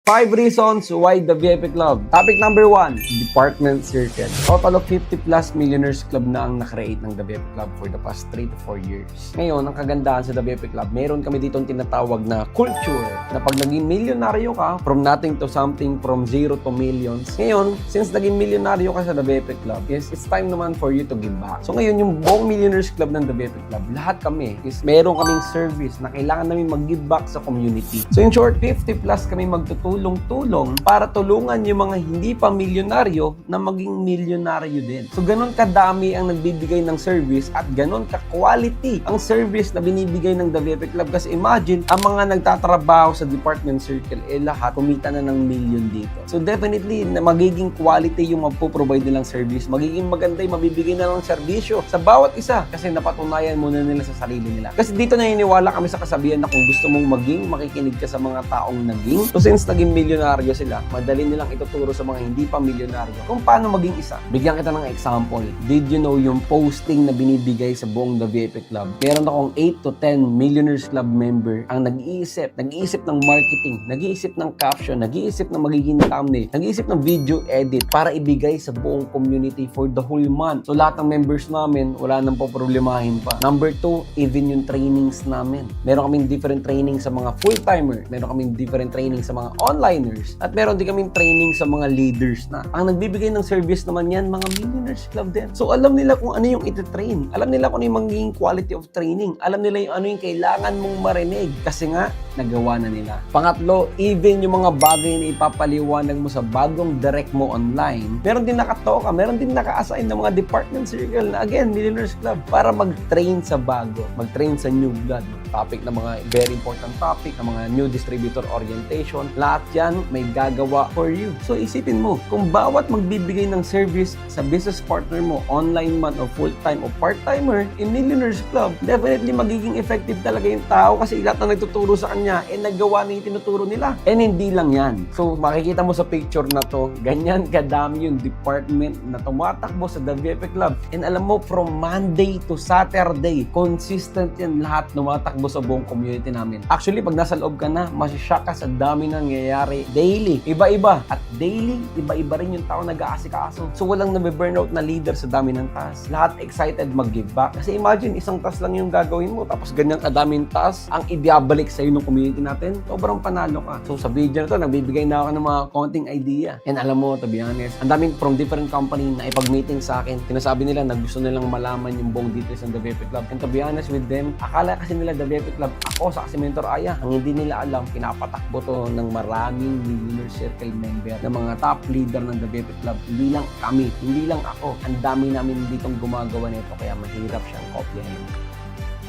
5 reasons why the VIP Club. Topic number 1, Department Circle. Total of 50 plus millionaires club na ang nakreate ng The VIP Club for the past 3 to 4 years. Ngayon, ang kagandahan sa The VIP Club, meron kami ditong tinatawag na culture na pag naging milyonaryo ka, from nothing to something, from zero to millions. Ngayon, since naging milyonaryo ka sa The VIP Club, yes, it's time naman for you to give back. So ngayon, yung buong millionaires club ng The VIP Club, lahat kami is meron kaming service na kailangan namin mag-give back sa community. So in short, 50 plus kami magtutulong-tulong para tulungan yung mga hindi pa milyonaryo na maging milyonaryo din. So ganun kadami ang nagbibigay ng service at ganun ka-quality ang service na binibigay ng The VIP Club. Kasi imagine, ang mga nagtatrabaho sa Department Circle, lahat kumita na ng million dito. So definitely, na magiging quality yung magpo-provide nilang service, magiging maganda yung mabibigay na ng serbisyo sa bawat isa kasi napatunayan muna nila sa sarili nila. Kasi dito naniniwala kami sa kasabihan na kung gusto mong maging, makikinig ka sa mga taong naging. So since naging milyonaryo sila, madali nilang ituturo sa mga hindi pa milyonaryo kung paano maging isa. Bigyan kita ng example. Did you know yung posting na binibigay sa buong The VIP Club? Meron akong 8 to 10 Millionaires Club member ang nag-iisip ng marketing, nag-iisip ng caption, nag-iisip ng magiging thumbnail, nag-iisip ng video edit para ibigay sa buong community for the whole month. So lahat ng members namin, wala nang poproblemahin pa. Number 2, even yung trainings namin. Meron kaming different training sa mga full-timer, meron kaming different training sa mga onliners, at meron din kaming training sa mga leaders na. Ang nagbibigay ng service naman yan, mga Millionaires Club din. So alam nila kung ano yung iti-train. Alam nila kung ano yung magiging quality of training. Alam nila yung ano yung kailangan mong marinig. Kasi nga, nagawa na nila. Pangatlo, even yung mga bagay na ipapaliwanag mo sa bagong direct mo online, meron din nakatoka, meron din naka-assign ng mga Department Circle na, again, Millionaires Club, para mag-train sa bago, mag-train sa new blood. Topic na mga very important topic, na mga new distributor orientation, lahat yan may gagawa for you. So isipin mo, kung bawat magbibigay ng service sa business partner mo, online man o full-time o part-timer, in Millionaires Club, definitely magiging effective talaga yung tao kasi lahat na nagtuturo sa kanya, nagawa na yung tinuturo nila. And hindi lang yan. So makikita mo sa picture na to, ganyan kadami yung department na tumatakbo sa The VIP Club. And alam mo, from Monday to Saturday, consistent yan lahat tumatakbo sa buong community namin. Actually, pag nasa loob ka na, masishock ka sa dami nangyayari daily. Iba-iba. At daily, iba-iba rin yung tao nag-aasikaso. So walang nabe-burnout na leader sa dami ng task. Lahat excited mag-give back. Kasi imagine, isang task lang yung gagawin mo, tapos ganyan kadaming task ang ibabalik sa'yo ng community natin, sobrang panalo ka. So sa video na to, nagbibigay na ako ng mga konting idea. And alam mo, to be honest, ang daming from different company na ipag-meeting sa akin. Sinasabi nila na gusto nilang malaman yung buong details ng The VIP Club. And to be honest with them, akala kasi nila The VIP Club, ako sa Mentor Aya, ang hindi nila alam, pinapatakbo to ng maraming Millionaire Circle member, ng mga top leader ng The VIP Club. Hindi lang kami, hindi lang ako. Ang dami namin ditong gumagawa nito, kaya mahirap siyang kopyahin.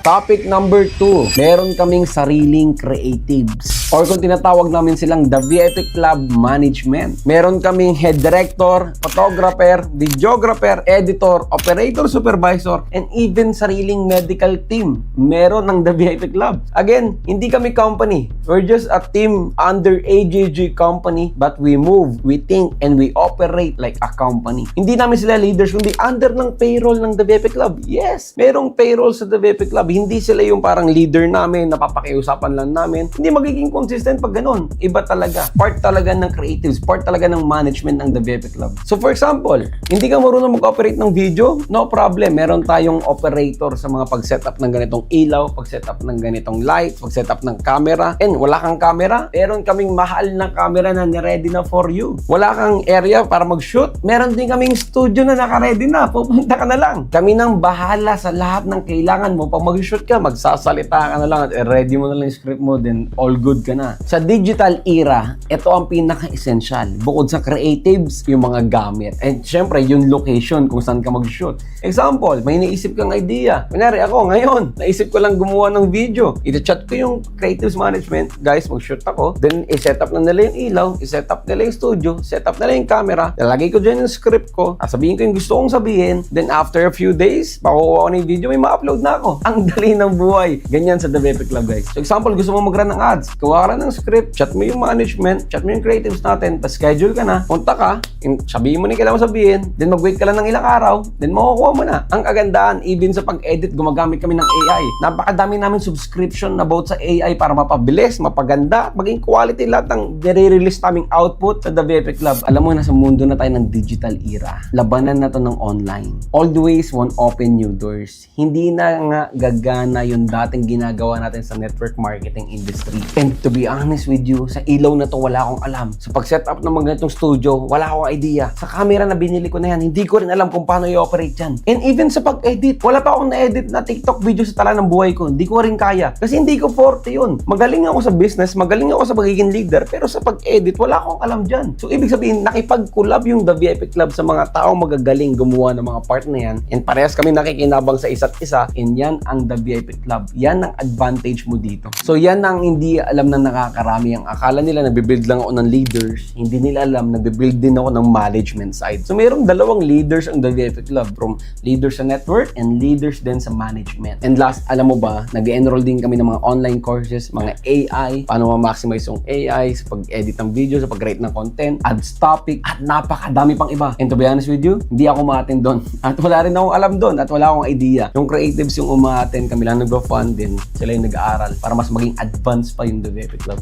Topic number 2, meron kaming sariling creatives. Or kung tinatawag namin silang The VIP Club Management. Meron kaming head director, photographer, videographer, editor, operator supervisor, and even sariling medical team. Meron ng The VIP Club. Again, hindi kami company. We're just a team under AJG company, but we move, we think, and we operate like a company. Hindi namin sila leaders, kundi under ng payroll ng The VIP Club. Yes, merong payroll sa The VIP Club. Hindi sila yung parang leader namin, napapakiusapan lang namin. Hindi magiging consistent pag ganun. Iba talaga. Part talaga ng creatives, part talaga ng management ng The VIP Club. So for example, hindi ka marunong mag-operate ng video? No problem. Meron tayong operator sa mga pag-setup ng ganitong ilaw, pag-setup ng ganitong light, pag-setup ng camera. And wala kang camera? Meron kaming mahal na camera na ready na for you. Wala kang area para mag-shoot? Meron din kaming studio na naka-ready na. Pupunta ka na lang. Kami nang bahala sa lahat ng kailangan mo. Pag mag-shoot ka, magsasalita ka na lang at ready mo na lang yung script mo, then all good ka na. Sa digital era, ito ang pinaka-essential. Bukod sa creatives, yung mga gamit. And syempre, yung location kung saan ka mag-shoot. Example, may naisip kang idea. Kunyari ako, ngayon, naisip ko lang gumawa ng video. Ita-chat ko yung creatives management. Guys, mag-shoot ako. Then, i-set up na nila yung ilaw, i-set up nila yung studio, set up nila yung camera, lalagay ko dyan yung script ko, sabihin ko yung gusto kong sabihin. Then, after a few days, makukuha ko na yung video, may ma-upload na ako. Ang dali ng buhay. Ganyan sa The VIP Club, guys. So, example, gusto mo mag-run ng ads. Gawa gumawa ka na ng script, chat mo yung management, chat mo yung creatives natin, tapos schedule ka na, punta ka, sabihin mo na yung kailangan mo sabihin, then mag-wait ka lang ng ilang araw, then makukuha mo na. Ang kagandahan, even sa pag-edit, gumagamit kami ng AI. Napakadami namin subscription about sa AI para mapabilis, mapaganda, maging quality lahat ng nire-release naming output sa The VFX Club. Alam mo, nasa mundo na tayo ng digital era. Labanan na to ng online. Always one open new doors. Hindi na nga gagana yung dating ginagawa natin sa network marketing industry. And to be honest with you, sa ilaw na to wala akong alam. Sa pag-set up ng mga ganitong studio, wala akong idea. Sa camera na binili ko na yan, hindi ko rin alam kung paano i-operate yan. And even sa pag-edit, wala pa akong na-edit na TikTok video sa tala ng buhay ko. Hindi ko rin kaya. Kasi hindi ko forte yun. Magaling ako sa business, magaling ako sa pagiging leader, pero sa pag-edit, wala akong alam dyan. So, ibig sabihin, nakipag-collab yung The VFX Club sa mga taong magagaling gumawa ng mga part na yan. And parehas kami nakikinabang sa isa't isa. And yan ang The VFX Club. Yan ang advantage mo dito. So, yan ang hindi alam ng nakakarami. Ang akala nila nabibuild lang ako ng leaders. Hindi nila alam nabibuild din ako ng management side. So, mayroong dalawang leaders ang The VFX Club. From leaders sa network and leaders din sa management. And last, alam mo ba, nag-enroll din kami ng mga online courses, mga AI, paano ma-maximize yung AI sa pag-edit ng video, sa pag-rate ng content, ads topic, at napakadami pang iba. And to be honest with you, hindi ako ma-attend doon. At wala rin akong alam doon at wala akong idea. Yung creatives yung uma-attend, kami lang nag-fund din. Sila yung nag-aaral para mas maging advanced pa yung The VFX Club.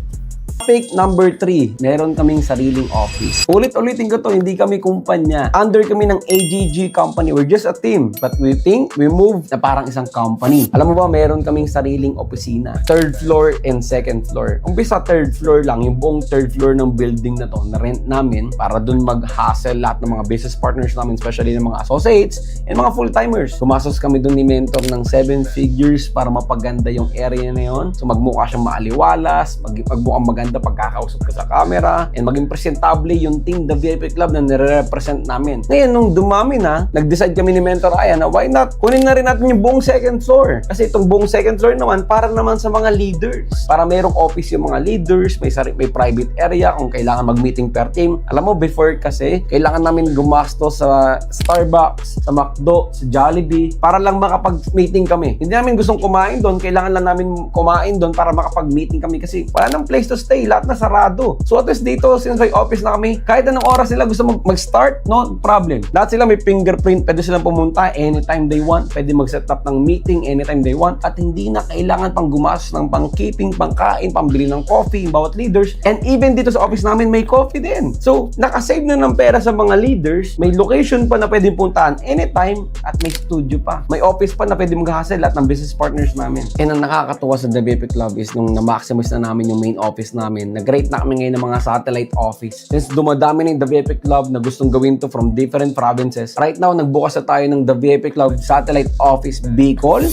Topic number 3, meron kaming sariling office. Ulit-ulitin ko to, hindi kami kumpanya. Under kami ng AGG company. We're just a team. But we think we move na parang isang company. Alam mo ba, meron kaming sariling opisina. 3rd floor and 2nd floor. Umpisa 3rd floor lang, yung buong 3rd floor ng building na to, na-rent namin para dun mag-hustle lahat ng mga business partners namin, especially ng mga associates and mga full-timers. Gumastos kami dun ni Mentor ng 7 figures para mapaganda yung area na yun. So magmukha siyang maaliwalas, magmukhang maganda pagkakausap ka sa camera, and maging presentable yung team The VFX Club na nire-represent namin. Ngayon, nung dumami na, nag-decide kami ni Mentor Aya na why not kunin na rin natin yung buong 2nd floor. Kasi itong buong 2nd floor naman, para naman sa mga leaders. Para mayroong office yung mga leaders, may private area kung kailangan mag-meeting per team. Alam mo, before kasi, kailangan namin gumasto sa Starbucks, sa McDo, sa Jollibee, para lang makapag-meeting kami. Hindi namin gustong kumain doon, kailangan lang namin kumain doon para makapag-meeting kami kasi wala nang place to stay, lahat na sarado. So at least dito, since may office na kami, kahit anong oras nila gusto mag-start, no problem. Lahat sila may fingerprint, pwede silang pumunta anytime they want, pwede mag-set up ng meeting anytime they want, at hindi na kailangan pang gumastos ng pang-keeping, pang-kain, pambili ng coffee, bawat leaders. And even dito sa office namin, may coffee din. So, nakasave na ng pera sa mga leaders, may location pa na pwede puntahan anytime, at may studio pa. May office pa na pwede mag-hustle lahat ng business partners namin. And ang nakakatuwa sa The VFX Club is nung na-maximize na namin yung main office namin, nag-rate na kami ngayon ng mga satellite office. Since dumadami na yung The VFX Club na gustong gawin to from different provinces, right now, nagbukas na tayo ng The VFX Club Satellite Office Bicol,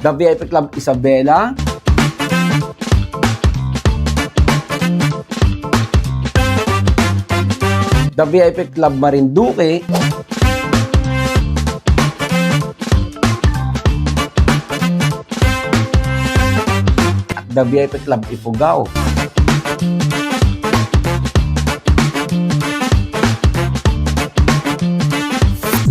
The VFX Club Isabela, The VFX Club Marinduque, The VFX Club Ifugao.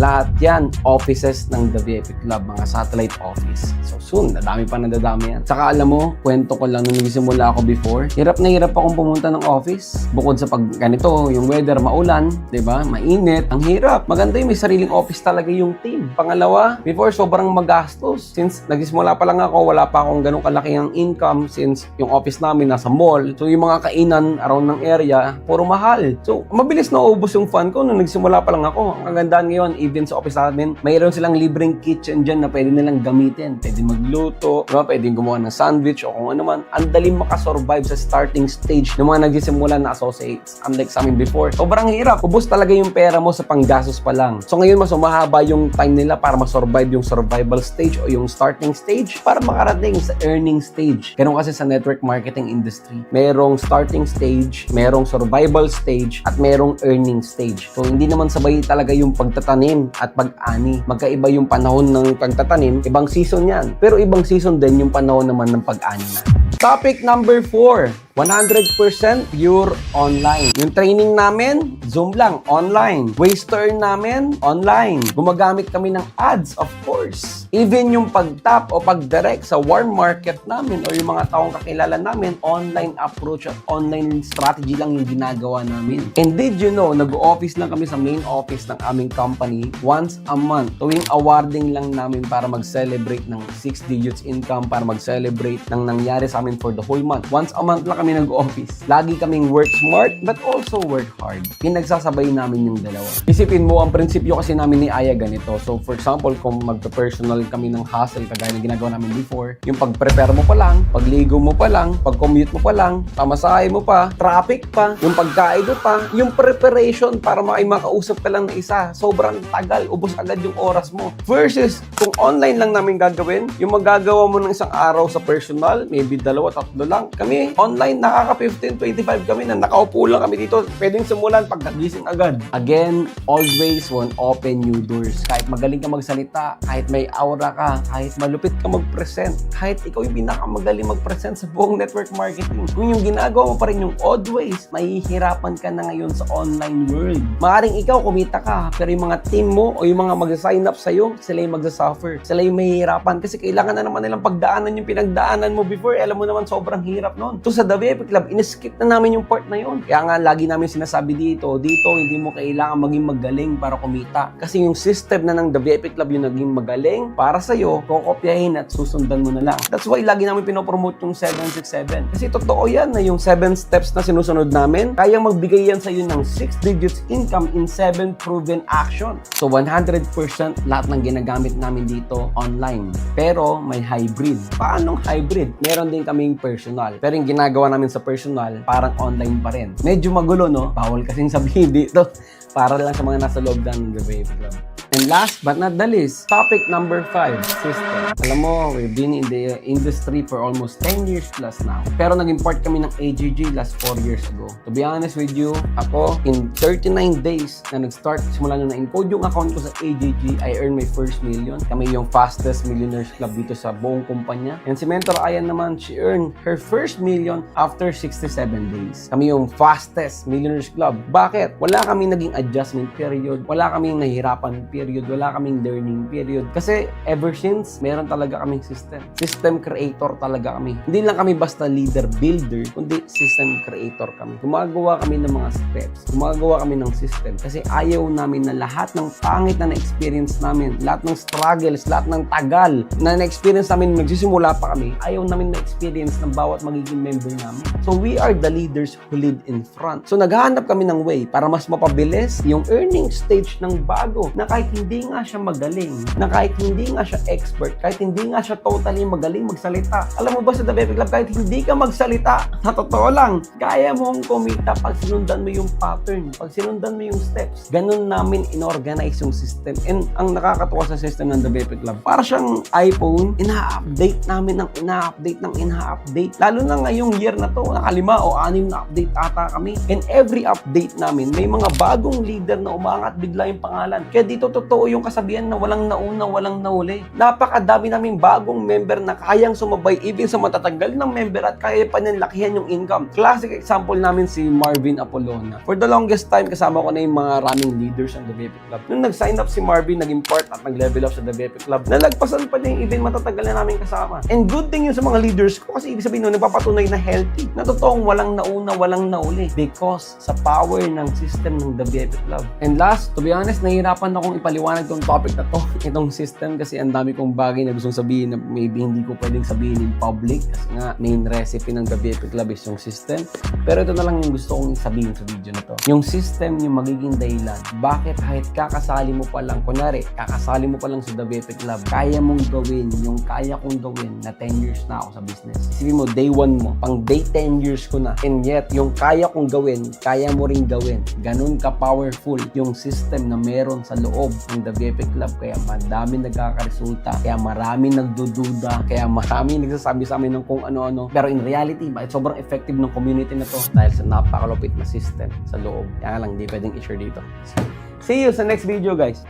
Lahat yan, offices ng The VFX Club, mga satellite office. So soon, nadami pa nadadami yan. Saka alam mo, kwento ko lang nung nagsimula ako before, hirap na hirap akong pumunta ng office. Bukod sa pag ganito, yung weather maulan, 'di ba? Mainit, ang hirap. Maganda yung may sariling office talaga yung team. Pangalawa, before sobrang magastos. Since nagsimula pa lang ako, wala pa akong ganung kalaki ang income since yung office namin nasa mall. So yung mga kainan around ng area, puro mahal. So mabilis na ubos yung fund ko nung nagsimula pa lang ako. Ang kagandahan ngayon, even sa office namin, mayroon silang libreng kitchen dyan na pwede nilang gamitin. Pwede magluto, diba? Pwede gumawa ng sandwich o kung ano man. Ang daling makasurvive sa starting stage ng mga nagsisimula na associates. Unlike sa amin before, sobrang hirap. Ubus talaga yung pera mo sa panggastos pa lang. So ngayon, mas umahaba yung time nila para masurvive yung survival stage o yung starting stage para makarating sa earning stage. Ganun kasi sa network marketing industry. Merong starting stage, merong survival stage, at merong earning stage. So hindi naman sabay talaga yung pagtatanim at pag-ani. Magkaiba yung panahon ng pagtatanim, ibang season yan. Pero ibang season din yung panahon naman ng pag-ani na. Topic number 4. 100% pure online. Yung training namin, Zoom lang, online. Ways to earn namin, online. Gumagamit kami ng ads, of course. Even yung pag-tap o pag-direct sa warm market namin o yung mga taong kakilala namin, online approach at online strategy lang yung ginagawa namin. And did you know, nag-office lang kami sa main office ng aming company once a month. Tuwing awarding lang namin para mag-celebrate ng 6 digits income, para mag-celebrate ng nangyari sa amin for the whole month. Once a month lang kami nag-office. Lagi kaming work smart but also work hard. Pinagsasabay namin yung dalawa. Isipin mo, ang prinsipyo kasi namin ni Aya ganito. So for example, kung magpe-personal kami ng hustle kagaya na ginagawa namin before, yung pag-prepare mo pa lang, pagligo mo pa lang, pag-commute mo pa lang, pamasahe mo pa, traffic pa, yung pagkain mo pa, yung preparation para makausap ka lang na isa, sobrang tagal, ubos agad yung oras mo. Versus, kung online lang namin gagawin, yung magagawa mo ng isang araw sa personal, maybe 2-3 lang. Kami, online, nakaka 15-25 kami na nakaupo lang kami dito. Pwedeng simulan pagkagising agad. Again, always won't open new doors. Kahit magaling ka magsalita, kahit may aura ka, kahit malupit ka mag-present, kahit ikaw yung pinakamagaling mag-present sa buong network marketing. Kung yung ginagawa mo pa rin yung odd ways, mahihirapan ka na ngayon sa online world. Maaring ikaw kumita ka, pero yung mga team mo o yung mga mag-sign up sa'yo, sila yung mag-suffer. Sila yung mahihirapan kasi kailangan na naman nilang pagdaanan yung pinagdaanan mo before. Alam mo naman, sobrang hirap nun. So sa The VIP Club, in-skip na namin yung part na yun. Kaya nga, lagi namin sinasabi dito, hindi mo kailangan maging magaling para kumita. Kasi yung system na ng The VIP Club yung naging magaling para sa'yo, kokopyahin at susundan mo na lang. That's why lagi namin pinopromote yung 767. Kasi totoo yan na yung 7 steps na sinusunod namin, kayang magbigay yan sa'yo ng 6 digits income in 7 proven action. So 100% lahat ng ginagamit namin dito online. Pero may hybrid. Paanong hybrid? Meron din kaming personal. Pero yung ginagawa namin sa personal, parang online pa rin. Medyo magulo, no? Bawal kasing sabihin dito. Para lang sa mga nasa loob ng The VIP Club. And last but not the least, topic number 5, system. Alam mo, we've been in the industry for almost 10 years plus now. Pero nag-import kami ng AGG last 4 years ago. To be honest with you, ako, in 39 days na nag-start, simula nung na-encode yung account ko sa AGG, I earned my first million. Kami yung fastest millionaires club dito sa buong kumpanya. And si Mentor Ayan naman, she earned her first million after 67 days. Kami yung fastest millionaires club. Bakit? Wala kami naging adjustment period. Wala kaming nahihirapan period. Wala kaming learning period. Kasi ever since, meron talaga kaming system. System creator talaga kami. Hindi lang kami basta leader, builder, kundi system creator kami. Gumagawa kami ng mga steps. Gumagawa kami ng system. Kasi ayaw namin na lahat ng pangit na na-experience namin, lahat ng struggles, lahat ng tagal na na-experience namin, nagsisimula pa kami, ayaw namin na-experience ng bawat magiging member namin. So we are the leaders who lead in front. So naghahanap kami ng way para mas mapabilis yung earning stage ng bago na kahit hindi nga siya magaling, na kahit hindi nga siya expert, kahit hindi nga siya totally magaling magsalita. Alam mo ba sa The VIP Club, kahit hindi ka magsalita, sa totoo lang, kaya mong kumita pag sinundan mo yung pattern, pag sinundan mo yung steps. Ganun namin inorganize yung system. And ang nakakatuwa sa system ng The VIP Club, para siyang iPhone, ina-update namin ng ina-update. Lalo na ngayong year na to, nakalima o 6 na update ata kami. And every update namin, may mga bagong leader na umangat bigla yung pangalan. Kaya dito totoo yung kasabihan na walang nauna, walang nahuli. Napakadami naming bagong member na kayang sumabay even sa matatagal ng member at kaya pa niyang lakihan yung income. Classic example namin si Marvin Apolona. For the longest time, kasama ko na yung mga running leaders ng The VIP Club. Nung nag-sign up si Marvin, naging part at nag-level up sa The VIP Club, nalagpasan pa niya yung even matatagal na namin kasama. And good thing yun sa mga leaders ko kasi ibig sabihin nun, nagpapatunay na healthy. Na totoong walang nauna, walang nahuli. Because sa power ng system ng The VIP Club. And last, to be honest, nahihirapan akong ipaliwanag tong topic na to, itong system, kasi ang dami kong bagay na gustong sabihin na maybe hindi ko pwedeng sabihin in public kasi nga main recipe ng The VIP Club is yung system. Pero ito na lang yung gusto kong sabihin sa video na to. Yung system yung magiging dahilan. Bakit kahit kakasali mo pa lang, kunwari, kakasali mo pa lang sa The VIP Club, kaya mong gawin yung kaya kong gawin na 10 years na ako sa business. Isipin mo, day 1 mo, pang day 10 years ko na. And yet, yung kaya kong gawin, kaya mo ring gawin. Ganun ka-powerful yung system na meron sa loob ng The VIP Club. Kaya madami nagkakaresulta, kaya marami nagdududa, kaya marami nagsasabi sa amin ng kung ano-ano. Pero in reality, bakit sobrang effective ng community na to? Dahil sa napakalupit na system sa loob. Kaya lang, hindi pwedeng i-share dito. See you sa next video, guys.